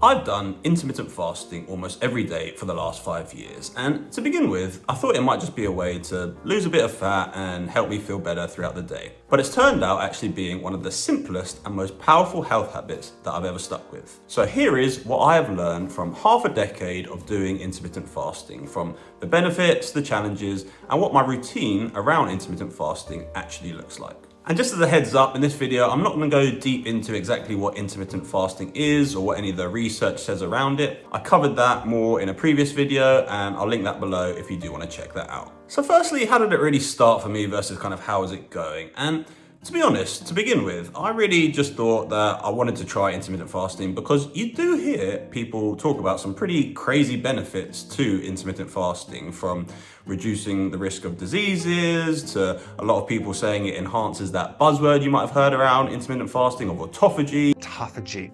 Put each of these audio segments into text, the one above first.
I've done intermittent fasting almost every day for the last 5 years, and to begin with, I thought it might just be a way to lose a bit of fat and help me feel better throughout the day. But it's turned out actually being one of the simplest and most powerful health habits that I've ever stuck with. So here is what I have learned from half a decade of doing intermittent fasting, from the benefits, the challenges, and what my routine around intermittent fasting actually looks like. And just as a heads up, in this video, I'm not going to go deep into exactly what intermittent fasting is or what any of the research says around it. I covered that more in a previous video, and I'll link that below if you do want to check that out. So firstly, how did it really start for me versus kind of how is it going? And to be honest, to begin with, I really just thought that I wanted to try intermittent fasting because you do hear people talk about some pretty crazy benefits to intermittent fasting, from reducing the risk of diseases to a lot of people saying it enhances that buzzword you might have heard around intermittent fasting of autophagy. Autophagy.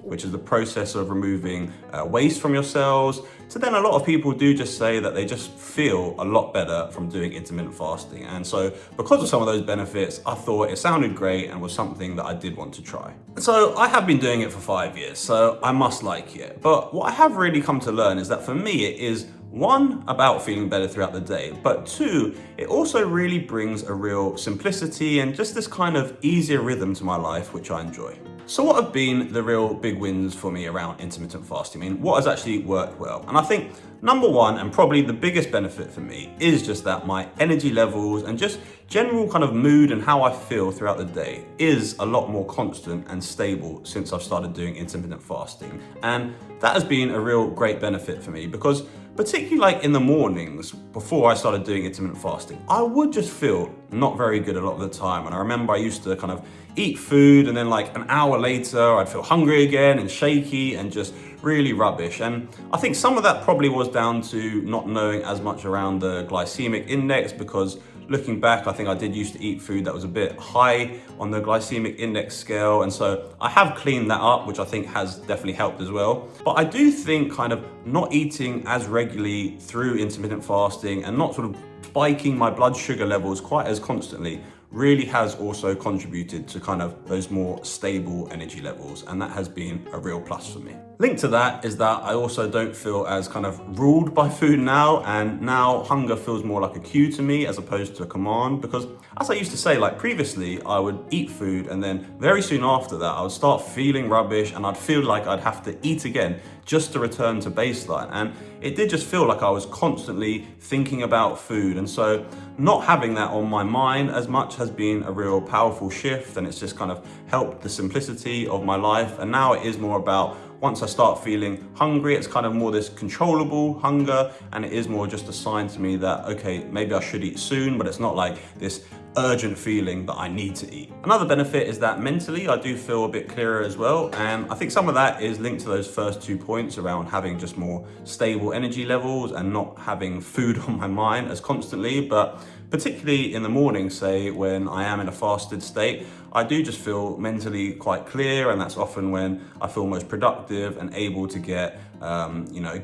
Which is the process of removing waste from your cells. So then a lot of people do just say that they just feel a lot better from doing intermittent fasting. And so because of some of those benefits, I thought it sounded great and was something that I did want to try. So I have been doing it for 5 years, so I must like it. But what I have really come to learn is that for me, it is one, about feeling better throughout the day, but two, it also really brings a real simplicity and just this kind of easier rhythm to my life, which I enjoy. So what have been the real big wins for me around intermittent fasting? I mean, what has actually worked well? And I think number one, and probably the biggest benefit for me, is just that my energy levels and just general kind of mood and how I feel throughout the day is a lot more constant and stable since I've started doing intermittent fasting. And that has been a real great benefit for me because particularly like in the mornings before I started doing intermittent fasting, I would just feel not very good a lot of the time. And I remember I used to kind of eat food and then like an hour later, I'd feel hungry again and shaky and just really rubbish. And I think some of that probably was down to not knowing as much around the glycemic index, because looking back, I think I did used to eat food that was a bit high on the glycemic index scale. And so I have cleaned that up, which I think has definitely helped as well. But I do think kind of not eating as regularly through intermittent fasting and not sort of spiking my blood sugar levels quite as constantly really has also contributed to kind of those more stable energy levels, and that has been a real plus for me. Linked to that is that I also don't feel as kind of ruled by food now, and now hunger feels more like a cue to me as opposed to a command, because as I used to say, like previously, I would eat food and then very soon after that I would start feeling rubbish and I'd feel like I'd have to eat again just to return to baseline, and it did just feel like I was constantly thinking about food. And so not having that on my mind as much has been a real powerful shift, and it's just kind of helped the simplicity of my life. And now it is more about, once I start feeling hungry, it's kind of more this controllable hunger, and it is more just a sign to me that, okay, maybe I should eat soon, but it's not like this urgent feeling that I need to eat. Another benefit is that mentally I do feel a bit clearer as well, and I think some of that is linked to those first 2 points around having just more stable energy levels and not having food on my mind as constantly. But particularly in the morning, say when I am in a fasted state, I do just feel mentally quite clear, and that's often when I feel most productive and able to get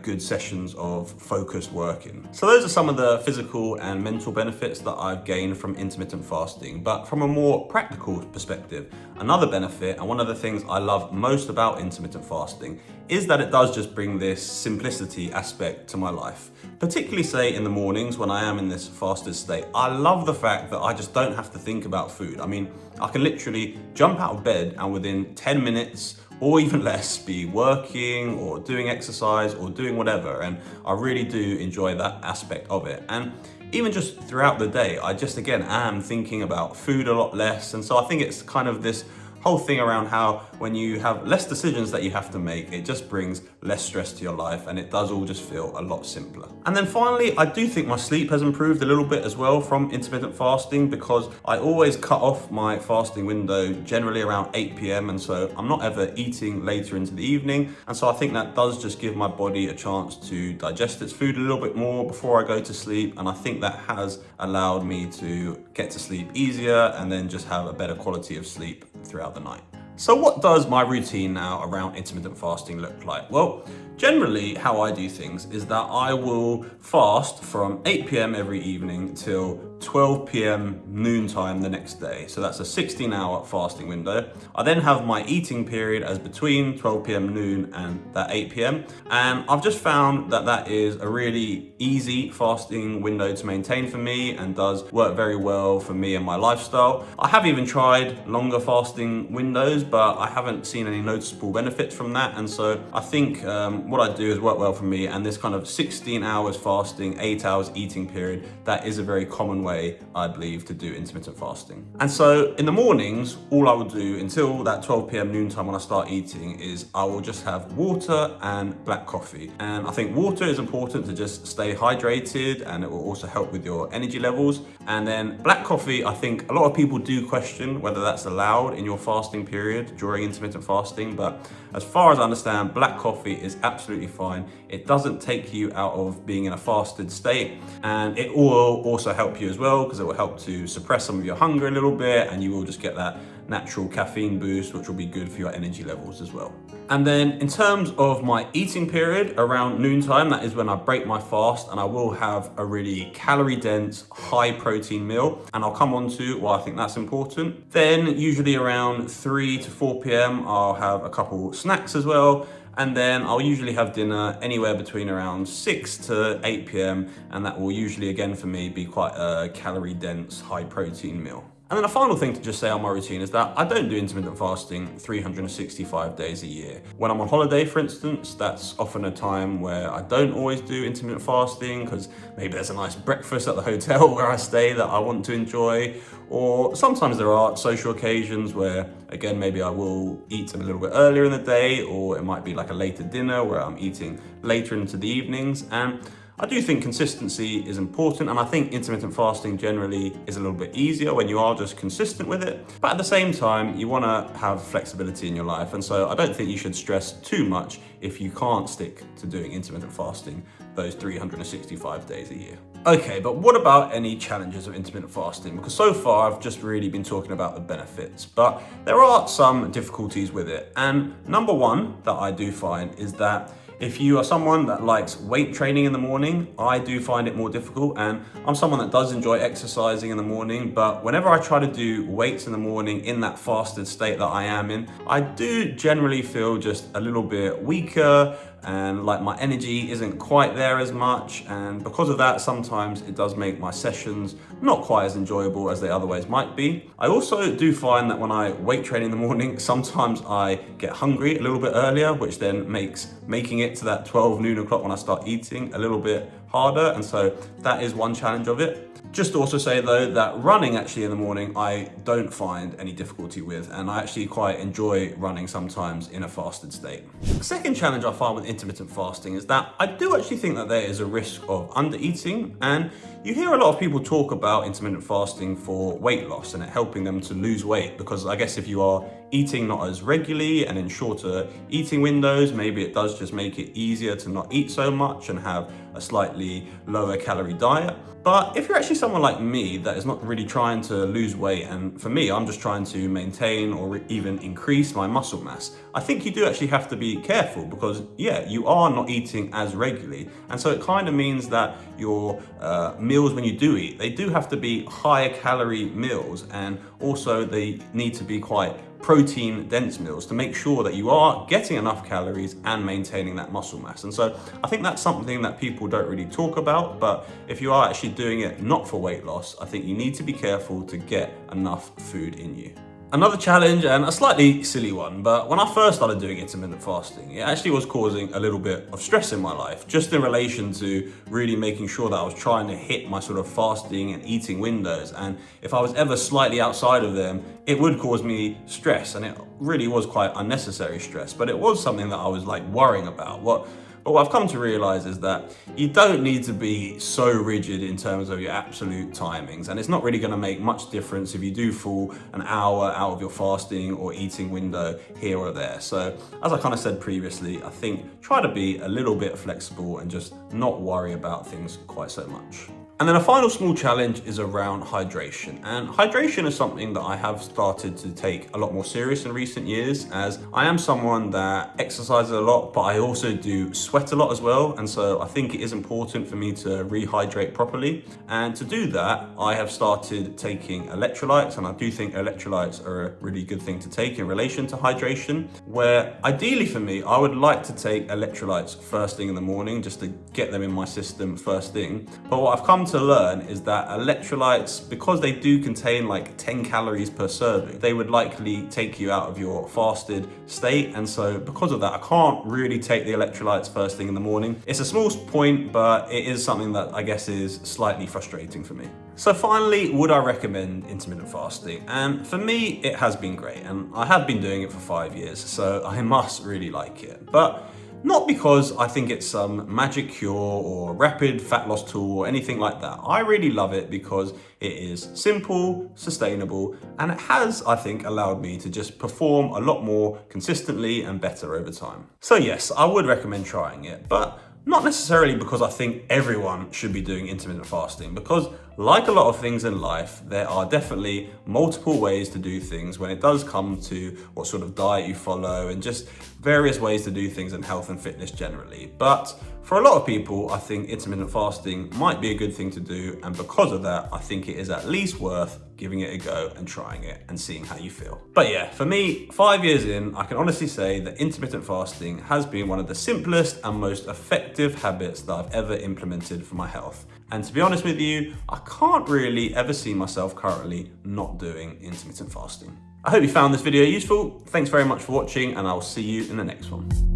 good sessions of focused working. So those are some of the physical and mental benefits that I've gained from intermittent fasting. But from a more practical perspective, another benefit, and one of the things I love most about intermittent fasting, is that it does just bring this simplicity aspect to my life. Particularly say in the mornings when I am in this fasted state, I love the fact that I just don't have to think about food. I mean, I can literally jump out of bed and within 10 minutes or even less be working or doing exercise or doing whatever. And I really do enjoy that aspect of it. And even just throughout the day, I just again am thinking about food a lot less. And so I think it's kind of this whole thing around how when you have less decisions that you have to make, it just brings less stress to your life, and it does all just feel a lot simpler. And then finally, I do think my sleep has improved a little bit as well from intermittent fasting, because I always cut off my fasting window generally around 8 p.m. and so I'm not ever eating later into the evening. And so I think that does just give my body a chance to digest its food a little bit more before I go to sleep, and I think that has allowed me to get to sleep easier and then just have a better quality of sleep throughout the night. So what does my routine now around intermittent fasting look like? Well, generally how I do things is that I will fast from 8 p.m. every evening till 12 p.m. noontime the next day. So that's a 16-hour fasting window. I then have my eating period as between 12 p.m. noon and that 8 p.m. And I've just found that that is a really easy fasting window to maintain for me and does work very well for me and my lifestyle. I have even tried longer fasting windows, but I haven't seen any noticeable benefits from that. And so I think what I do has worked well for me, and this kind of 16 hours fasting, 8 hours eating period, that is a very common way, I believe, to do intermittent fasting. And so in the mornings, all I will do until that 12 p.m. noontime when I start eating is I will just have water and black coffee. And I think water is important to just stay hydrated, and it will also help with your energy levels. And then black coffee, I think a lot of people do question whether that's allowed in your fasting period during intermittent fasting, but as far as I understand, black coffee is absolutely fine. It doesn't take you out of being in a fasted state, and it will also help you as well because it will help to suppress some of your hunger a little bit, and you will just get that natural caffeine boost, which will be good for your energy levels as well. And then in terms of my eating period, around noontime, that is when I break my fast, and I will have a really calorie dense, high protein meal, and I'll come on to why I think that's important. Then usually around 3 to 4 p.m, I'll have a couple snacks as well. And then I'll usually have dinner anywhere between around 6 to 8 p.m. And that will usually, again for me, be quite a calorie dense, high protein meal. And then a final thing to just say on my routine is that I don't do intermittent fasting 365 days a year. When I'm on holiday, for instance, that's often a time where I don't always do intermittent fasting because maybe there's a nice breakfast at the hotel where I stay that I want to enjoy. Or sometimes there are social occasions where, again, maybe I will eat a little bit earlier in the day, or it might be like a later dinner where I'm eating later into the evenings. And I do think consistency is important, and I think intermittent fasting generally is a little bit easier when you are just consistent with it. But at the same time, you want to have flexibility in your life, and so I don't think you should stress too much if you can't stick to doing intermittent fasting those 365 days a year. Okay, but what about any challenges of intermittent fasting? Because so far I've just really been talking about the benefits, but there are some difficulties with it. And number one that I do find is that if you are someone that likes weight training in the morning, I do find it more difficult. And I'm someone that does enjoy exercising in the morning, but whenever I try to do weights in the morning in that fasted state that I am in, I do generally feel just a little bit weaker, and like my energy isn't quite there as much, and because of that sometimes it does make my sessions not quite as enjoyable as they otherwise might be. I also do find that when I weight train in the morning, sometimes I get hungry a little bit earlier, which then makes making it to that 12 noon o'clock when I start eating a little bit harder, and so that is one challenge of it. Just to also say though that running actually in the morning I don't find any difficulty with, and I actually quite enjoy running sometimes in a fasted state. The second challenge I find with intermittent fasting is that I do actually think that there is a risk of undereating, and you hear a lot of people talk about intermittent fasting for weight loss and it helping them to lose weight, because I guess if you are eating not as regularly and in shorter eating windows, maybe it does just make it easier to not eat so much and have a slightly lower calorie diet. But if you're actually someone like me that is not really trying to lose weight, and for me, I'm just trying to maintain or even increase my muscle mass, I think you do actually have to be careful because, yeah, you are not eating as regularly. And so it kind of means that your meals when you do eat, they do have to be higher calorie meals, and also they need to be quite protein dense meals to make sure that you are getting enough calories and maintaining that muscle mass. And so I think that's something that people don't really talk about, but if you are actually doing it not for weight loss, I think you need to be careful to get enough food in you. Another challenge, and a slightly silly one, but when I first started doing intermittent fasting, it actually was causing a little bit of stress in my life, just in relation to really making sure that I was trying to hit my sort of fasting and eating windows. And if I was ever slightly outside of them, it would cause me stress, and it really was quite unnecessary stress, but it was something that I was like worrying about. But what I've come to realize is that you don't need to be so rigid in terms of your absolute timings, and it's not really going to make much difference if you do fall an hour out of your fasting or eating window here or there. So as I kind of said previously, I think try to be a little bit flexible and just not worry about things quite so much. And then a final small challenge is around hydration. And hydration is something that I have started to take a lot more serious in recent years, as I am someone that exercises a lot, but I also do sweat a lot as well. And so I think it is important for me to rehydrate properly. And to do that, I have started taking electrolytes, and I do think electrolytes are a really good thing to take in relation to hydration, where ideally for me, I would like to take electrolytes first thing in the morning just to get them in my system first thing. But what I've come to learn is that electrolytes, because they do contain like 10 calories per serving, they would likely take you out of your fasted state. And so because of that, I can't really take the electrolytes first thing in the morning. It's a small point, but it is something that I guess is slightly frustrating for me. So finally, would I recommend intermittent fasting? And for me, it has been great, and I have been doing it for 5 years, so I must really like it. But not because I think it's some magic cure or rapid fat loss tool or anything like that. I really love it because it is simple, sustainable, and it has, I think, allowed me to just perform a lot more consistently and better over time. So yes, I would recommend trying it, but not necessarily because I think everyone should be doing intermittent fasting, because like a lot of things in life, there are definitely multiple ways to do things when it does come to what sort of diet you follow and just various ways to do things in health and fitness generally. But for a lot of people, I think intermittent fasting might be a good thing to do, and because of that, I think it is at least worth giving it a go and trying it and seeing how you feel. But yeah, for me, 5 years in, I can honestly say that intermittent fasting has been one of the simplest and most effective habits that I've ever implemented for my health. And to be honest with you, I can't really ever see myself currently not doing intermittent fasting. I hope you found this video useful. Thanks very much for watching, and I'll see you in the next one.